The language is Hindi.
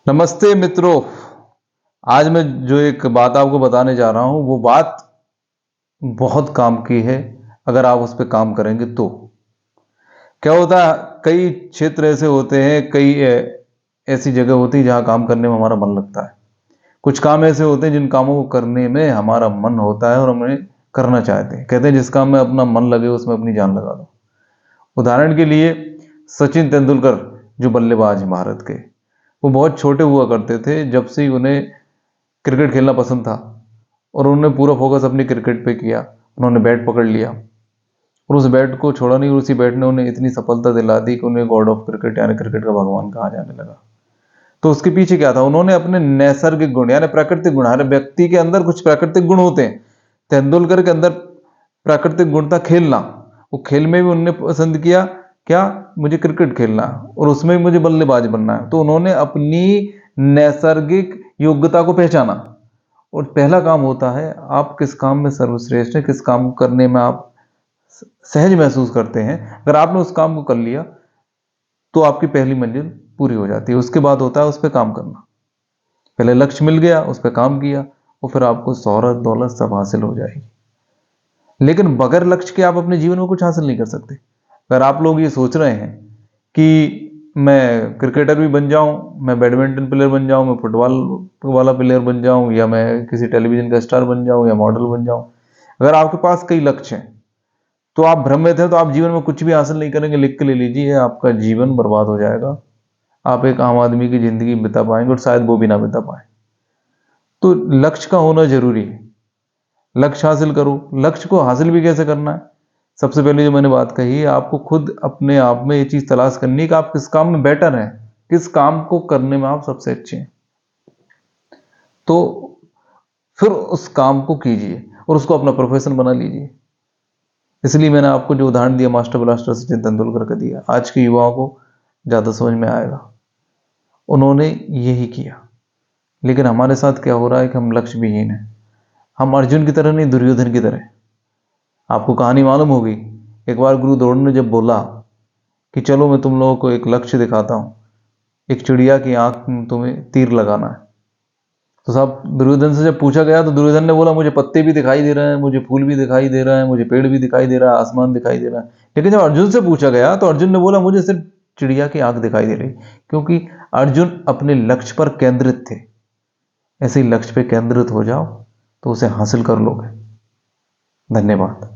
नमस्ते मित्रों। आज मैं जो एक बात आपको बताने जा रहा हूँ वो बात बहुत काम की है। अगर आप उस पर काम करेंगे तो क्या होता है, कई क्षेत्र ऐसे होते हैं, कई ऐसी जगह होती है जहाँ काम करने में हमारा मन लगता है। कुछ काम ऐसे होते हैं जिन कामों को करने में हमारा मन होता है और हम उन्हें करना चाहते हैं। कहते हैं जिस काम में अपना मन लगे उसमें अपनी जान लगा दो। उदाहरण के लिए सचिन तेंदुलकर जो बल्लेबाज हैं भारत के, वो बहुत छोटे हुआ करते थे। जब से ही उन्हें क्रिकेट खेलना पसंद था और उन्होंने पूरा फोकस अपनी क्रिकेट पे किया। उन्होंने बैट पकड़ लिया और उस बैट को छोड़ा नहीं। उसी बैट ने उन्हें इतनी सफलता दिला दी कि उन्हें गॉड ऑफ क्रिकेट यानी क्रिकेट का भगवान कहा जाने लगा। तो उसके पीछे क्या था, उन्होंने अपने नैसर्गिक गुण यानी प्राकृतिक गुण, हर व्यक्ति के अंदर कुछ प्राकृतिक गुण होते हैं। तेंदुलकर के अंदर प्राकृतिक गुण था खेलना। वो खेल में भी उन्होंने पसंद किया, क्या, मुझे क्रिकेट खेलना है और उसमें भी मुझे बल्लेबाज बनना है। तो उन्होंने अपनी नैसर्गिक योग्यता को पहचाना। और पहला काम होता है, आप किस काम में सर्वश्रेष्ठ हैं, किस काम को करने में आप सहज महसूस करते हैं। अगर आपने उस काम को कर लिया तो आपकी पहली मंजिल पूरी हो जाती है। उसके बाद होता है उस पर काम करना। पहले लक्ष्य मिल गया, उस पर काम किया और फिर आपको शोहरत दौलत सब हासिल हो जाएगी। लेकिन बगैर लक्ष्य के आप अपने जीवन में कुछ हासिल नहीं कर सकते। अगर आप लोग ये सोच रहे हैं कि मैं क्रिकेटर भी बन जाऊं, मैं बैडमिंटन प्लेयर बन जाऊं, मैं फुटबॉल वाला प्लेयर बन जाऊं, या मैं किसी टेलीविजन का स्टार बन जाऊं या मॉडल बन जाऊं, अगर आपके पास कई लक्ष्य हैं तो आप भ्रमित हैं, तो आप जीवन में कुछ भी हासिल नहीं करेंगे। लिख के ले लीजिए, आपका जीवन बर्बाद हो जाएगा। आप एक आम आदमी की जिंदगी बिता पाएंगे और शायद वो भी ना बिता पाए। तो लक्ष्य का होना जरूरी है। लक्ष्य हासिल करो। लक्ष्य को हासिल भी कैसे करना है, सबसे पहले जो मैंने बात कही है, आपको खुद अपने आप में ये चीज तलाश करनी है कि आप किस काम में बेटर हैं, किस काम को करने में आप सबसे अच्छे हैं। तो फिर उस काम को कीजिए और उसको अपना प्रोफेशन बना लीजिए। इसलिए मैंने आपको जो उदाहरण दिया मास्टर ब्लास्टर सचिन तेंदुलकर का दिया, आज के युवाओं को ज्यादा समझ में आएगा। उन्होंने यही किया। लेकिन हमारे साथ क्या हो रहा है कि हम लक्ष्य विहीन हैं। हम अर्जुन की तरह नहीं, दुर्योधन की तरह। आपको कहानी मालूम होगी, एक बार गुरु द्रोण ने जब बोला कि चलो मैं तुम लोगों को एक लक्ष्य दिखाता हूं, एक चिड़िया की आंख में तुम्हें तीर लगाना है। तो साहब दुर्योधन से जब पूछा गया तो दुर्योधन ने बोला मुझे पत्ते भी दिखाई दे रहे हैं, मुझे फूल भी दिखाई दे रहा है, मुझे पेड़ भी दिखाई दे रहा है, आसमान दिखाई दे रहा है। लेकिन जब अर्जुन से पूछा गया तो अर्जुन ने बोला मुझे सिर्फ चिड़िया की आंख दिखाई दे रही। क्योंकि अर्जुन अपने लक्ष्य पर केंद्रित थे। ऐसे ही लक्ष्य पे केंद्रित हो जाओ तो उसे हासिल कर लोगे। धन्यवाद।